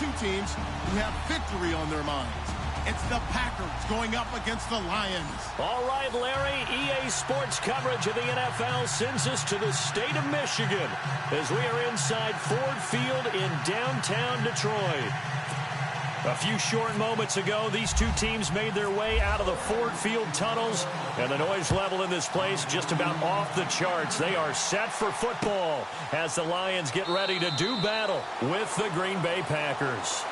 two teams who have victory on their minds. It's the Packers going up against the Lions. All right, Larry, EA Sports coverage of the NFL sends us to the state of Michigan as we are inside Ford Field in downtown Detroit. A few short moments ago, these two teams made their way out of the Ford Field tunnels, and the noise level in this place just about off the charts. They are set for football as the Lions get ready to do battle with the Green Bay Packers.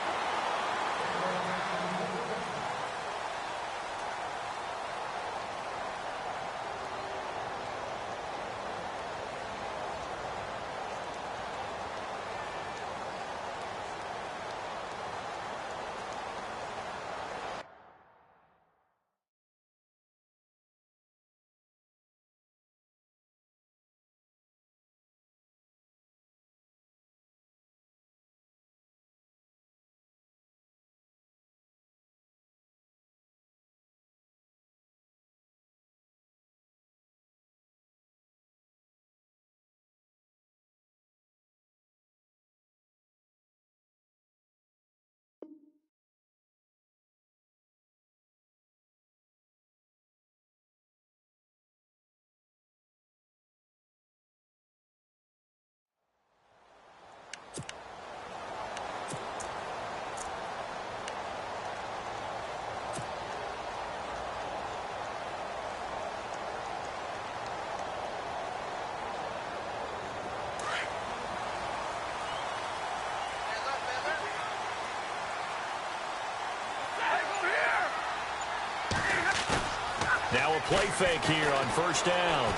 Now a play fake here on first down.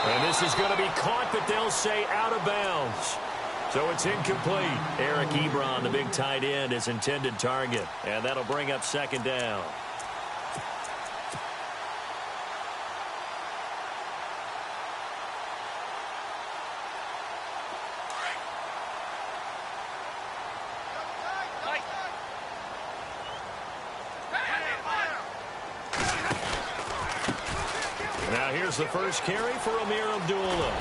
And this is going to be caught, but they'll say out of bounds. So it's incomplete. Eric Ebron, the big tight end, is intended target. And that'll bring up second down. Here's the first carry for Amir Abdullah.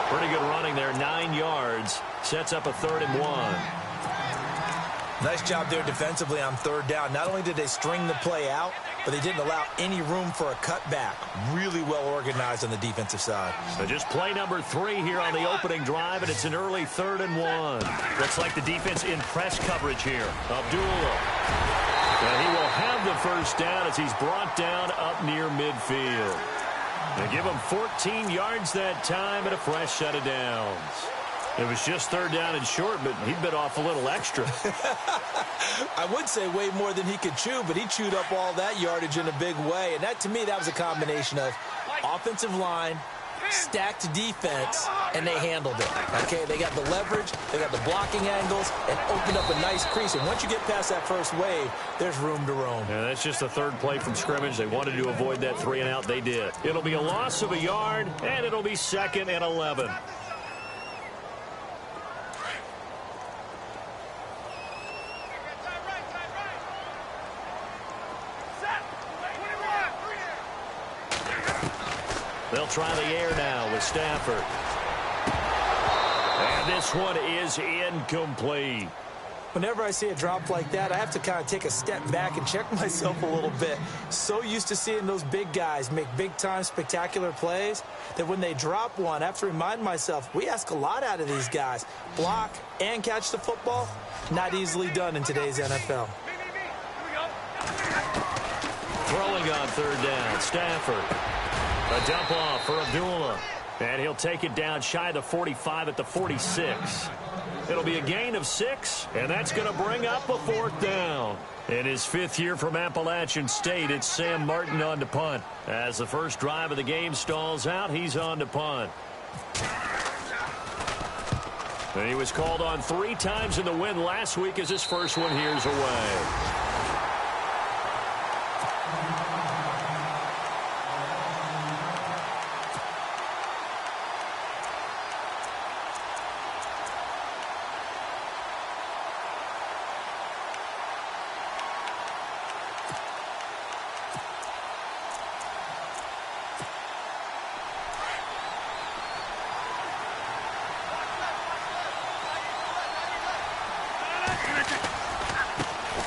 Pretty good running there, 9 yards. Sets up a 3rd and 1. Nice job there defensively on third down. Not only did they string the play out, but they didn't allow any room for a cutback. Really well organized on the defensive side. So just play number 3 here on the opening drive, and it's an early 3rd and 1. Looks like the defense in press coverage here. Abdullah. And he will have the first down as he's brought down up near midfield. They give him 14 yards that time and a fresh set of downs. It was just 3rd down and short, but he bit off a little extra. I would say way more than he could chew, but he chewed up all that yardage in a big way. And that, to me, that was a combination of offensive line, stacked defense, and they handled it. Okay, they got the leverage, they got the blocking angles, and opened up a nice crease. And once you get past that first wave, there's room to roam. Yeah, that's just the 3rd play from scrimmage. They wanted to avoid that 3 and out. They did. It'll be a loss of a yard, and it'll be 2nd and 11. They'll try the air now with Stafford. And this one is incomplete. Whenever I see a drop like that, I have to kind of take a step back and check myself a little bit. So used to seeing those big guys make big-time spectacular plays that when they drop one, I have to remind myself, we ask a lot out of these guys. Block and catch the football, not easily done in today's NFL. Throwing on 3rd down, Stafford. A dump off for Abdullah. And he'll take it down shy of the 45 at the 46. It'll be a gain of 6, and that's going to bring up a 4th down. In his 5th year from Appalachian State, it's Sam Martin on to punt. As the first drive of the game stalls out, he's on to punt. And he was called on 3 times in the win last week as his first one here's away.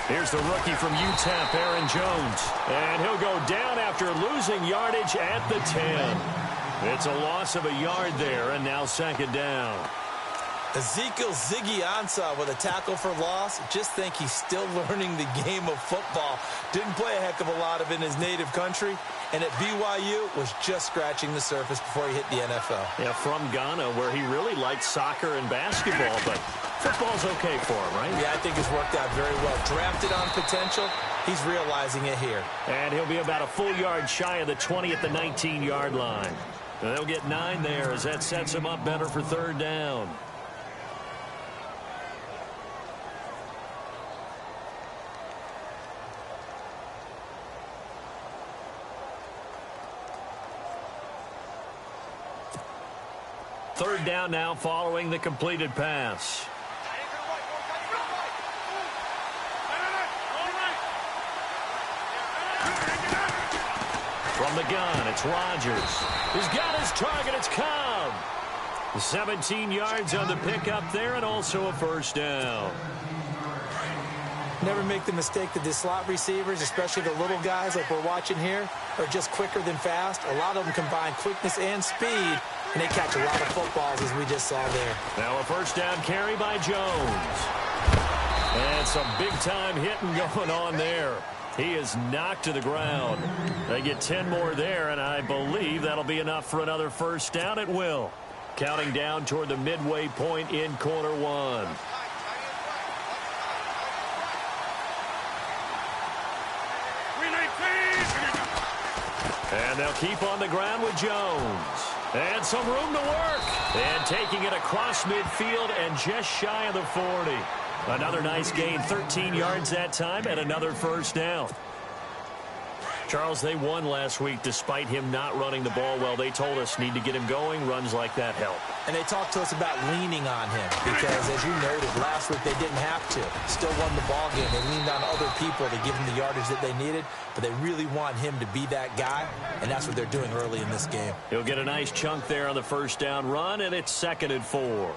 Here's the rookie from UTEP, Aaron Jones. And he'll go down after losing yardage at the 10. It's a loss of a yard there, and now second down. Ezekiel Ziggy Ansah with a tackle for loss. Just think he's still learning the game of football. Didn't play a heck of a lot of it in his native country. And at BYU was just scratching the surface before he hit the NFL. Yeah, from Ghana, where he really liked soccer and basketball, but football's okay for him, right? Yeah, I think it's worked out very well. Drafted on potential, he's realizing it here. And he'll be about a full yard shy of the 20 at the 19-yard line. And they'll get 9 there as that sets him up better for third down. Third down now following the completed pass. From the gun, it's Rodgers. He's got his target. It's Cobb. 17 yards on the pickup there and also a first down. Never make the mistake that the slot receivers, especially the little guys like we're watching here, are just quicker than fast. A lot of them combine quickness and speed, and they catch a lot of footballs, as we just saw there. Now a first down carry by Jones. And some big-time hitting going on there. He is knocked to the ground. They get 10 more there, and I believe that'll be enough for another first down. It will. Counting down toward the midway point in quarter one. And they'll keep on the ground with Jones. And some room to work. And taking it across midfield and just shy of the 40. Another nice gain, 13 yards that time, and another first down. Charles, they won last week despite him not running the ball well. They told us need to get him going. Runs like that help. And they talked to us about leaning on him because, as you noted, last week they didn't have to. Still won the ball game. They leaned on other people to give him the yardage that they needed, but they really want him to be that guy, and that's what they're doing early in this game. He'll get a nice chunk there on the first down run, and it's 2nd and 4.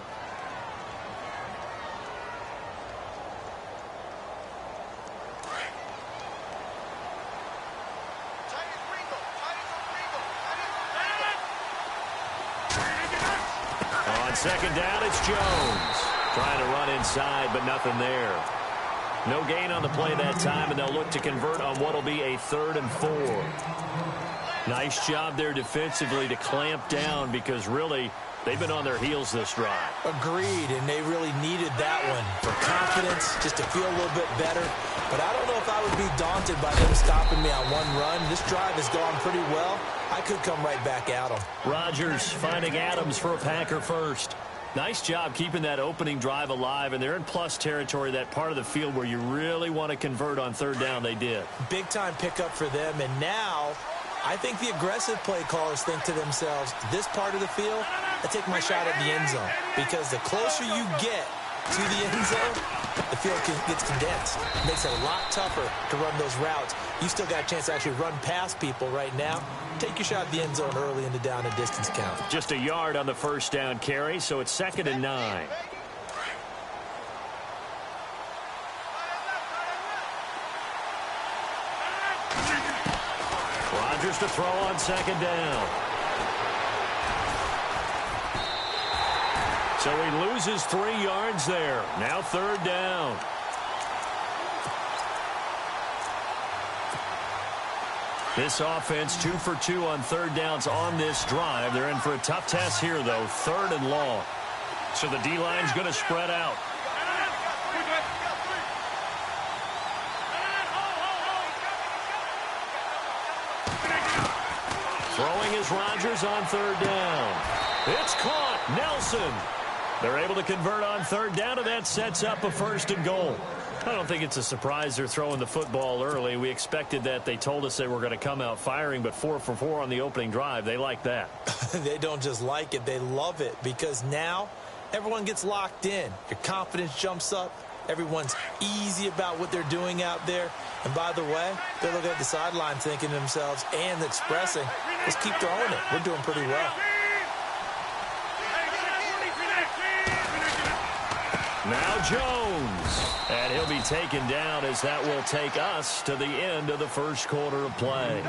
Second down, it's Jones. Trying to run inside, but nothing there. No gain on the play that time, and they'll look to convert on what will be a 3rd and 4. Nice job there defensively to clamp down because really they've been on their heels this drive. Agreed, and they really needed that one for confidence, just to feel a little bit better. But I don't know if I would be daunted by them stopping me on one run. This drive has gone pretty well. I could come right back at them. Rodgers finding Adams for a Packer first. Nice job keeping that opening drive alive, and they're in plus territory, that part of the field where you really want to convert on third down. They did. Big-time pickup for them, and now I think the aggressive play callers think to themselves, this part of the field, I take my shot at the end zone, because the closer you get to the end zone, the field gets condensed. It makes it a lot tougher to run those routes. You still got a chance to actually run past people right now. Take your shot at the end zone early in the down and distance count. Just a yard on the first down carry, so it's 2nd and 9. Rodgers to throw on 2nd down. So he loses 3 yards there. Now 3rd down. This offense 2 for 2 on 3rd downs on this drive. They're in for a tough test here, though. 3rd and long. So the D-line's going to spread out. Throwing is Rodgers on 3rd down. It's caught. Nelson. They're able to convert on 3rd down, and that sets up a 1st and goal. I don't think it's a surprise they're throwing the football early. We expected that. They told us they were going to come out firing, but 4 for 4 on the opening drive. They like that. They don't just like it. They love it because now everyone gets locked in. Your confidence jumps up. Everyone's easy about what they're doing out there. And by the way, they're looking at the sideline thinking to themselves and expressing, let's keep throwing it. We're doing pretty well. Now Jones. And he'll be taken down as that will take us to the end of the first quarter of play.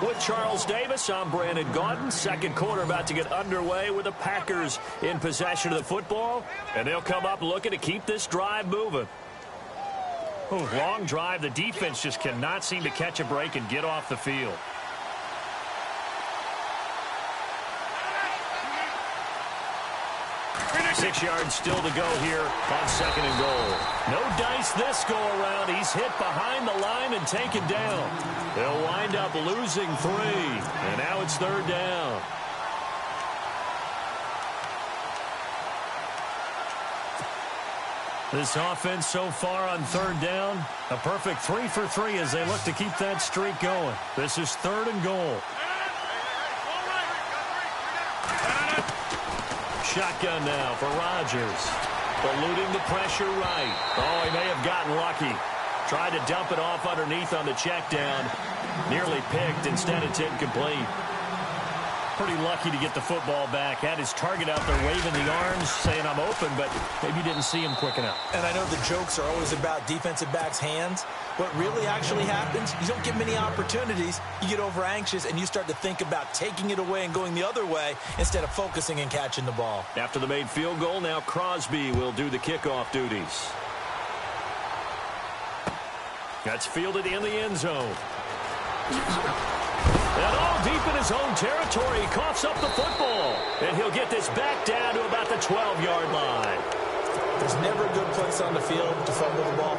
With Charles Davis, I'm Brandon Gaudin. Second quarter about to get underway with the Packers in possession of the football. And they'll come up looking to keep this drive moving. Ooh, long drive. The defense just cannot seem to catch a break and get off the field. Six yards still to go here on second and goal. No dice this go around. He's hit behind the line and taken down. They'll wind up losing 3. And now it's third down. This offense so far on third down, a perfect 3 for 3 as they look to keep that streak going. This is third and goal. Shotgun now for Rodgers. Eluding the pressure right. Oh, he may have gotten lucky. Tried to dump it off underneath on the check down. Nearly picked. Instead, it's incomplete. Pretty lucky to get the football back. Had his target out there waving the arms, saying I'm open, but maybe didn't see him quick enough. And I know the jokes are always about defensive backs' hands. What really actually happens, you don't get many opportunities. You get over anxious, and you start to think about taking it away and going the other way instead of focusing and catching the ball. After the made field goal, now Crosby will do the kickoff duties. That's fielded in the end zone. And all deep in his own territory, he coughs up the football. And he'll get this back down to about the 12-yard line. There's never a good place on the field to fumble the ball.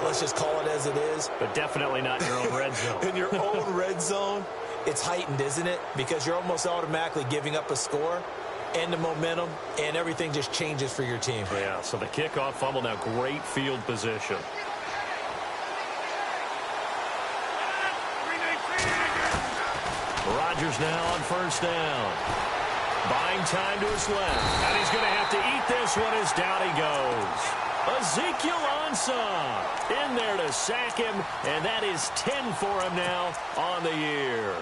Let's just call it as it is. But definitely not in your own red zone. In your own red zone, it's heightened, isn't it? Because you're almost automatically giving up a score and the momentum, and everything just changes for your team. Yeah, so the kickoff fumble, now great field position. Rodgers now on first down. Buying time to his left. And he's going to have to eat this one as down he goes. Ezekiel Ansah in there to sack him, and that is 10 for him now on the year.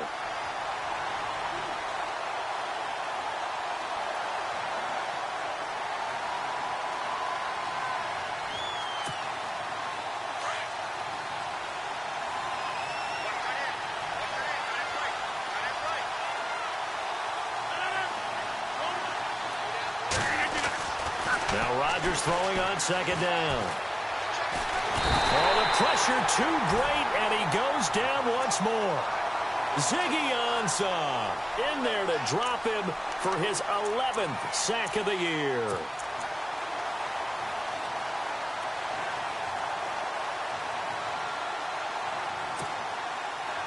Now Rodgers throwing on second down. Oh, the pressure too great, and he goes down once more. Ziggy Ansah in there to drop him for his 11th sack of the year.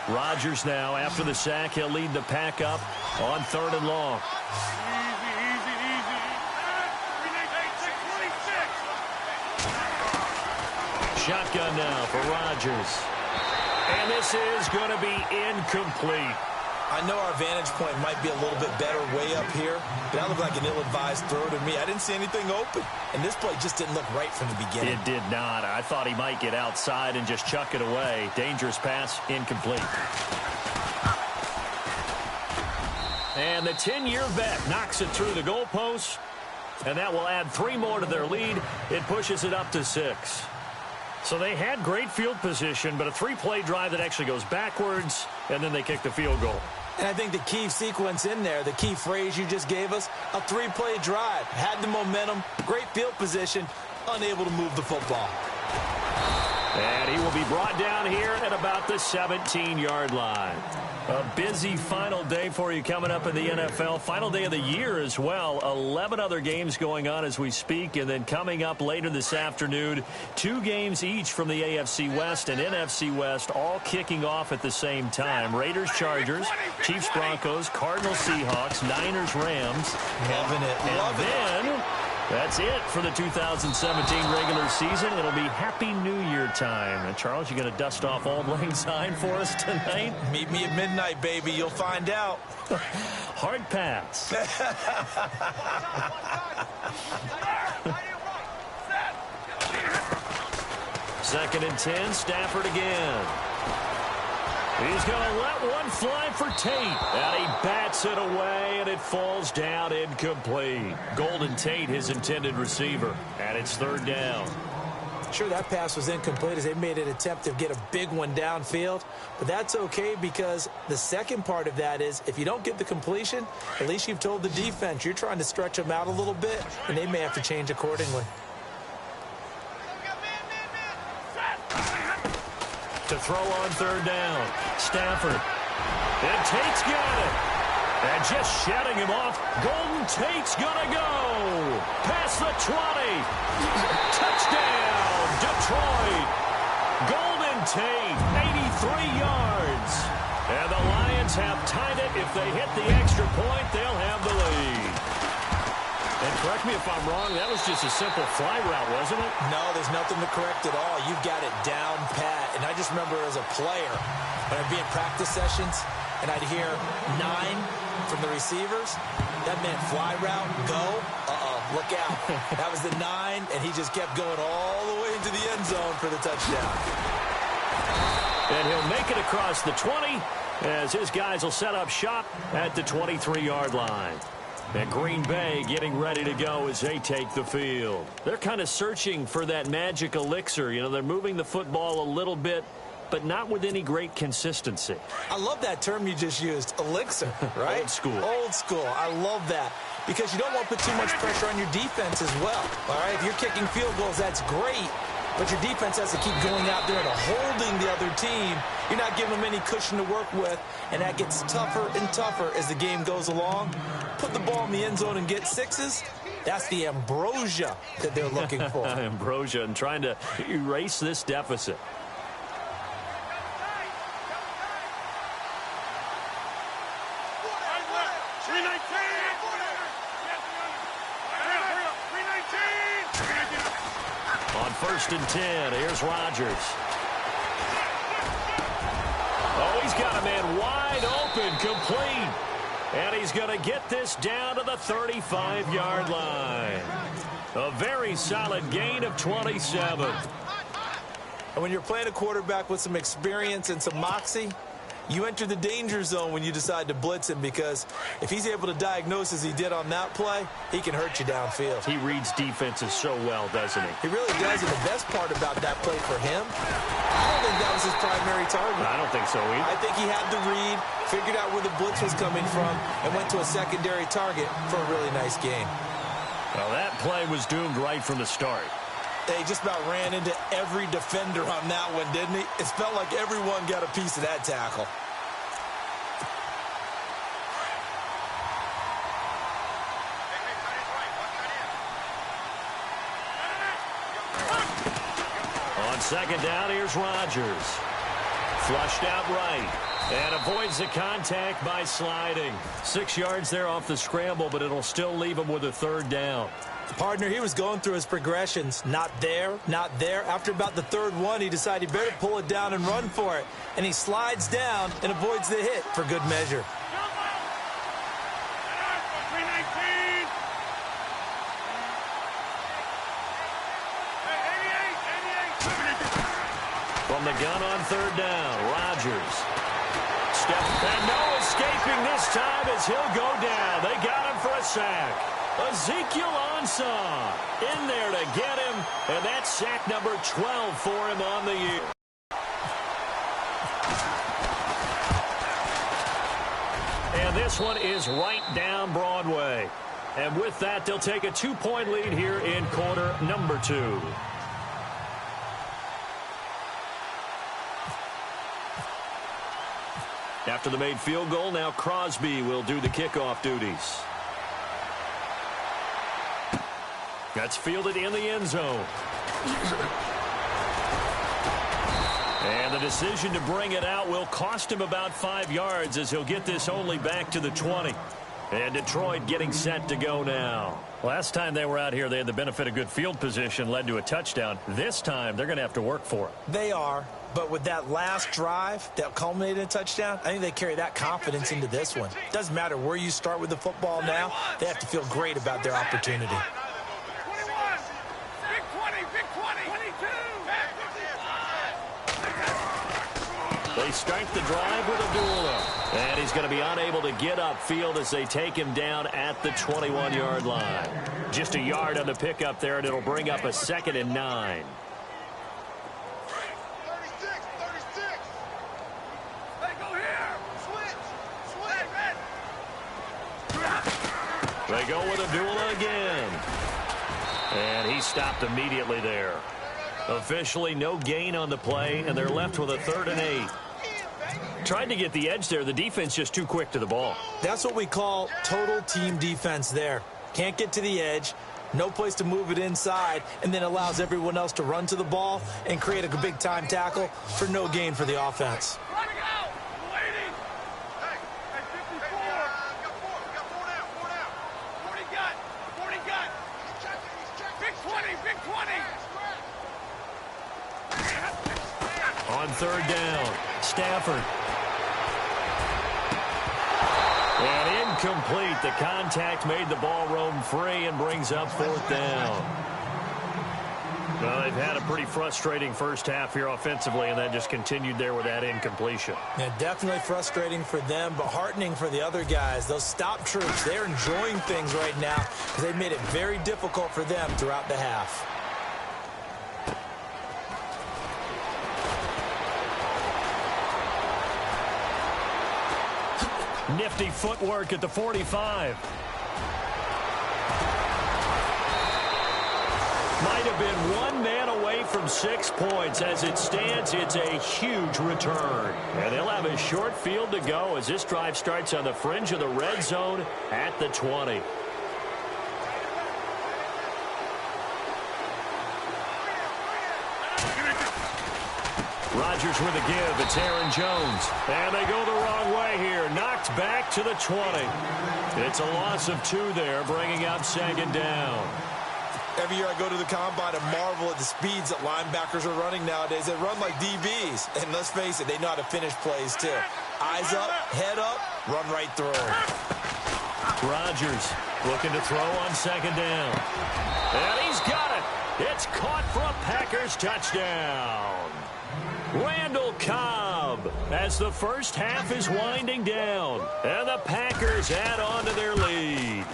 Rodgers now, after the sack, he'll lead the pack up on third and long. Shotgun now for Rodgers. And this is going to be incomplete. I know our vantage point might be a little bit better way up here, but that looked like an ill-advised throw to me. I didn't see anything open, and this play just didn't look right from the beginning. It did not. I thought he might get outside and just chuck it away. Dangerous pass, incomplete. And the 10-year vet knocks it through the goalpost, and that will add 3 more to their lead. It pushes it up to 6. So they had great field position, but a 3-play drive that actually goes backwards, and then they kick the field goal. And I think the key sequence in there, the key phrase you just gave us, a 3-play drive. Had the momentum, great field position, unable to move the football. And he will be brought down here at about the 17-yard line. A busy final day for you coming up in the NFL. Final day of the year as well. 11 other games going on as we speak. And then coming up later this afternoon, 2 games each from the AFC West and NFC West, all kicking off at the same time. Raiders, Chargers, Chiefs, Broncos, Cardinals, Seahawks, Niners, Rams. Loving it. And then that's it for the 2017 regular season. It'll be Happy New Year time. And Charles, you going to dust off Auld Lang Syne for us tonight? Meet me at midnight, baby. You'll find out. Hard pass. Second and 10, Stafford again. He's going to let one fly for Tate. And he bats it away, and it falls down incomplete. Golden Tate, his intended receiver. And it's third down. Sure, that pass was incomplete as they made an attempt to get a big one downfield, but that's okay because the second part of that is if you don't get the completion, at least you've told the defense you're trying to stretch them out a little bit, and they may have to change accordingly. To throw on third down, Stafford. And Tate's got it. And just shutting him off, Golden Tate's gonna go. Past the 20. Touchdown, Detroit. Golden Tate, 83 yards. And the Lions have tied it. If they hit the extra point, they'll have the lead. And correct me if I'm wrong, that was just a simple fly route, wasn't it? No, there's nothing to correct at all. You've got it down pat. And I just remember as a player, when I'd be in practice sessions, and I'd hear 9 from the receivers, that meant fly route, go, look out. That was the 9, and he just kept going all the way into the end zone for the touchdown. And he'll make it across the 20 as his guys will set up shop at the 23-yard line. And Green Bay getting ready to go as they take the field. They're kind of searching for that magic elixir. You know, they're moving the football a little bit, but not with any great consistency. I love that term you just used, elixir, right? Old school. Old school. I love that because you don't want to put too much pressure on your defense as well. All right, if you're kicking field goals, that's great, but your defense has to keep going out there and holding the other team. You're not giving them any cushion to work with, and that gets tougher and tougher as the game goes along. Put the ball in the end zone and get 6s. That's the ambrosia that they're looking for. Ambrosia and trying to erase this deficit. On 1st and 10, here's Rodgers. Oh, he's got a man wide open, complete. And he's going to get this down to the 35-yard line. A very solid gain of 27. And when you're playing a quarterback with some experience and some moxie, you enter the danger zone when you decide to blitz him because if he's able to diagnose as he did on that play, he can hurt you downfield. He reads defenses so well, doesn't he? He really does, and the best part about that play for him, I don't think that was his primary target. I don't think so either. I think he had the read, figured out where the blitz was coming from, and went to a secondary target for a really nice gain. Well, that play was doomed right from the start. He just about ran into every defender on that one, didn't he? It felt like everyone got a piece of that tackle. On 2nd down, here's Rodgers. Flushed out right. And avoids the contact by sliding. 6 yards there off the scramble, but it'll still leave him with a 3rd down. Partner, he was going through his progressions. Not there, not there. After about the 3rd one, he decided he better pull it down and run for it. And he slides down and avoids the hit for good measure. From the gun on 3rd down, Rodgers. And no escaping this time as he'll go down. They got him for a sack. Ezekiel Ansah in there to get him, and that's sack number 12 for him on the year. And this one is right down Broadway. And with that, they'll take a 2-point lead here in quarter number 2. After the made field goal, now Crosby will do the kickoff duties. That's fielded in the end zone. And the decision to bring it out will cost him about 5 yards as he'll get this only back to the 20. And Detroit getting set to go now. Last time they were out here, they had the benefit of good field position, led to a touchdown. This time, they're going to have to work for it. They are. But with that last drive that culminated in a touchdown, I think they carry that confidence into this one. Doesn't matter where you start with the football now. They have to feel great about their opportunity. They start the drive with Abdullah. And he's going to be unable to get upfield as they take him down at the 21-yard line. Just a yard on the pickup there, and it'll bring up a 2nd and 9. They go with Abdullah again. And he stopped immediately there. Officially no gain on the play, and they're left with a 3rd and 8. Tried to get the edge there. The defense just too quick to the ball. That's what we call total team defense there. Can't get to the edge, no place to move it inside, and then allows everyone else to run to the ball and create a big-time tackle for no gain for the offense. On 3rd down, Stafford. And incomplete. The contact made the ball roam free and brings up 4th down. Well, they've had a pretty frustrating first half here offensively, and that just continued there with that incompletion. Yeah, definitely frustrating for them, but heartening for the other guys. Those stop troops, they're enjoying things right now because they've made it very difficult for them throughout the half. Nifty footwork at the 45. Might have been one man away from 6 points. As it stands, it's a huge return. And they'll have a short field to go as this drive starts on the fringe of the red zone at the 20. Rodgers with a give. It's Aaron Jones. And they go the wrong way here. Knocked back to the 20. It's a loss of 2 there, bringing up 2nd down. Every year I go to the combine and marvel at the speeds that linebackers are running nowadays. They run like DBs. And let's face it, they know how to finish plays too. Eyes up, head up, run right through them. Rodgers looking to throw on 2nd down. And he's got it. It's caught for a Packers touchdown. Randall Cobb as the first half is winding down. And the Packers add on to their lead.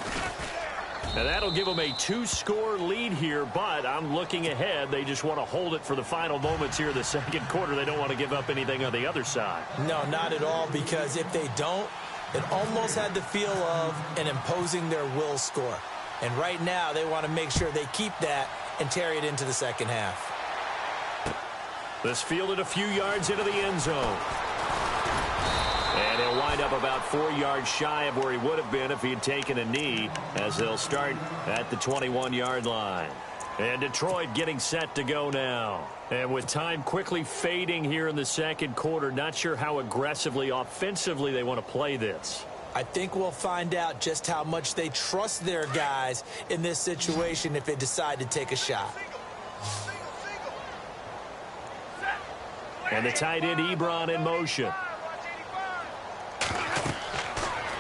And that'll give them a 2-score lead here, but I'm looking ahead. They just want to hold it for the final moments here in the 2nd quarter. They don't want to give up anything on the other side. No, not at all, because if they don't, it almost had the feel of an imposing their will score. And right now, they want to make sure they keep that and carry it into the 2nd half. This fielded a few yards into the end zone. And he'll wind up about 4 yards shy of where he would have been if he had taken a knee, as they'll start at the 21-yard line. And Detroit getting set to go now. And with time quickly fading here in the 2nd quarter, not sure how aggressively, offensively they want to play this. I think we'll find out just how much they trust their guys in this situation if they decide to take a shot. And the tight end Ebron in motion.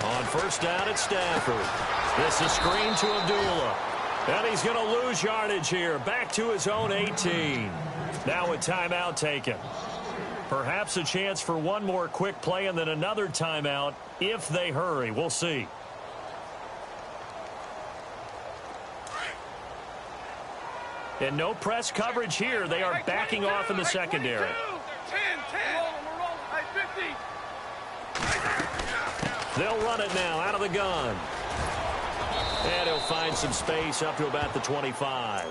On 1st down at Stafford. This is screen to Abdullah. And he's going to lose yardage here. Back to his own 18. Now a timeout taken. Perhaps a chance for one more quick play and then another timeout if they hurry. We'll see. And no press coverage here. They are backing off in the secondary. 10. They'll run it now out of the gun. And he'll find some space up to about the 25.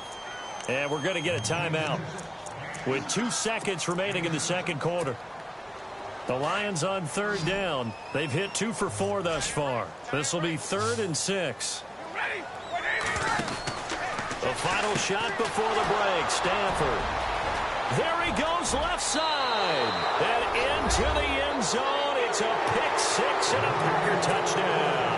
And we're going to get a timeout with 2 seconds remaining in the 2nd quarter. The Lions on 3rd down. They've hit 2 for 4 thus far. This will be 3rd and 6. The final shot before the break. Stafford. There he goes left side. And into the end zone. It's a pick 6 and a Packer touchdown.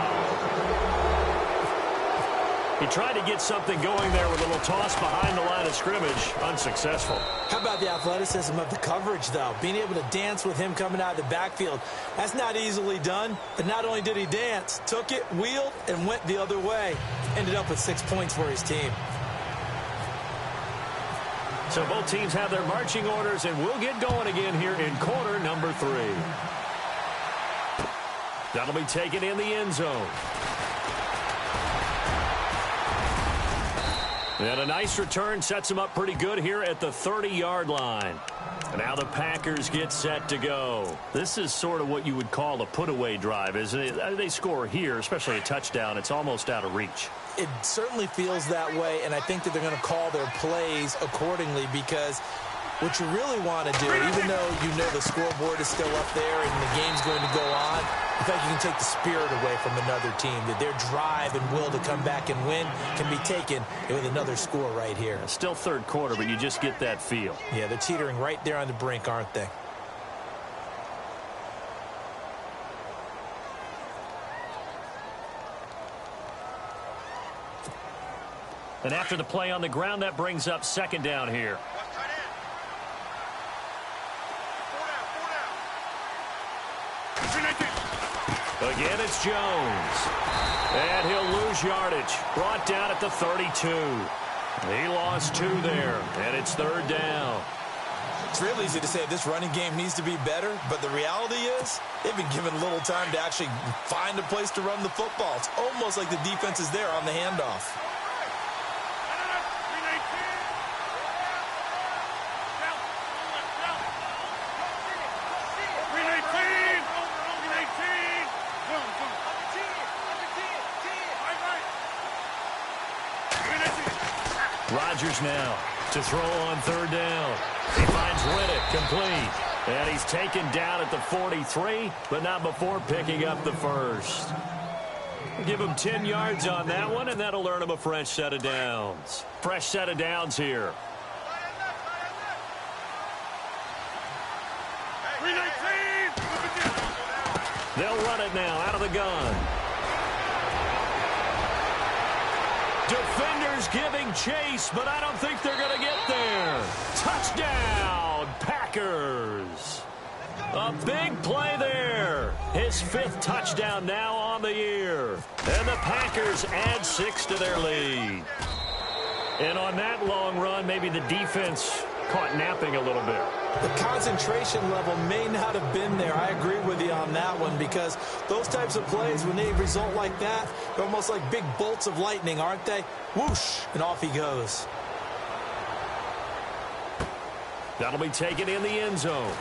He tried to get something going there with a little toss behind the line of scrimmage. Unsuccessful. How about the athleticism of the coverage, though? Being able to dance with him coming out of the backfield. That's not easily done. But not only did he dance, took it, wheeled, and went the other way. Ended up with 6 points for his team. So both teams have their marching orders, and we'll get going again here in quarter number 3. That'll be taken in the end zone. And a nice return sets him up pretty good here at the 30-yard line. And now the Packers get set to go. This is sort of what you would call a put-away drive, isn't it? They score here, especially a touchdown. It's almost out of reach. It certainly feels that way, and I think that they're going to call their plays accordingly, because what you really want to do, even though you know the scoreboard is still up there and the game's going to go on, in fact, you can take the spirit away from another team, that their drive and will to come back and win can be taken with another score right here. Still third quarter, but you just get that feel. Yeah, they're teetering right there on the brink, aren't they? And after the play on the ground, that brings up second down here. Again, it's Jones. And he'll lose yardage. Brought down at the 32. He lost 2 there, and it's third down. It's real easy to say this running game needs to be better, but the reality is they've been given little time to actually find a place to run the football. It's almost like the defense is there on the handoff. Rodgers now to throw on third down. He finds Riddick complete. And he's taken down at the 43, but not before picking up the first. Give him 10 yards on that one, and that'll earn him a fresh set of downs. Fresh set of downs here. They'll run it now out of the gun. Defenders giving chase, but I don't think they're going to get there. Touchdown, Packers. A big play there. His 5th touchdown now on the year. And the Packers add 6 to their lead. And on that long run, maybe the defense caught napping a little bit. The concentration level may not have been there. I agree with you on that one, because those types of plays, when they result like that, they're almost like big bolts of lightning, aren't they? Whoosh, and off he goes. That'll be taken in the end zone.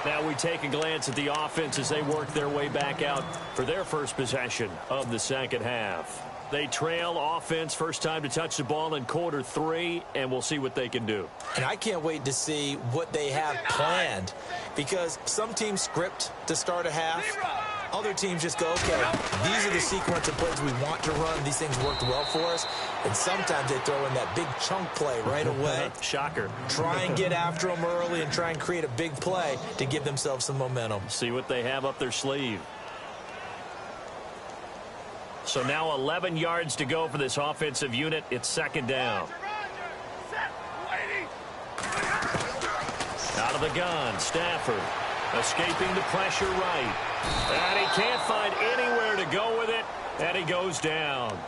Now we take a glance at the offense as they work their way back out for their first possession of the second half. They trail offense, first time to touch the ball in quarter 3, and we'll see what they can do. And I can't wait to see what they have planned, because some teams script to start a half. Other teams just go, okay, these are the sequence of plays we want to run. These things worked well for us. And sometimes they throw in that big chunk play right away. Shocker. Try and get after them early and try and create a big play to give themselves some momentum. See what they have up their sleeve. So now 11 yards to go for this offensive unit. It's second down. Out of the gun, Stafford escaping the pressure right. And he can't find anywhere to go with it, and he goes down.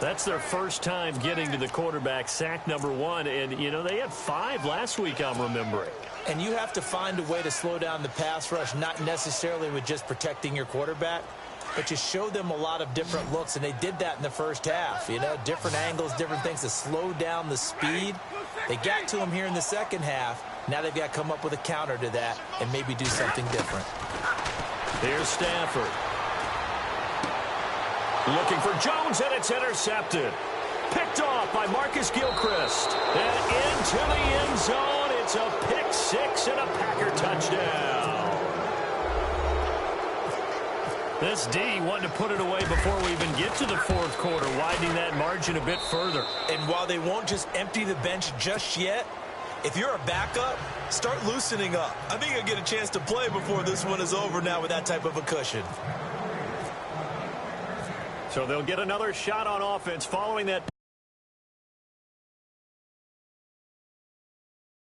That's their first time getting to the quarterback, sack number 1. And, you know, they had 5 last week, I'm remembering. And you have to find a way to slow down the pass rush, not necessarily with just protecting your quarterback, but you show them a lot of different looks, and they did that in the first half. You know, different angles, different things to slow down the speed. They got to him here in the second half. Now they've got to come up with a counter to that and maybe do something different. Here's Stafford. Looking for Jones, and it's intercepted. Picked off by Marcus Gilchrist. And into the end zone. It's a pick 6 and a Packer touchdown. This D wanted to put it away before we even get to the fourth quarter, widening that margin a bit further. And while they won't just empty the bench just yet, if you're a backup, start loosening up. I think you'll get a chance to play before this one is over now with that type of a cushion. So they'll get another shot on offense following that.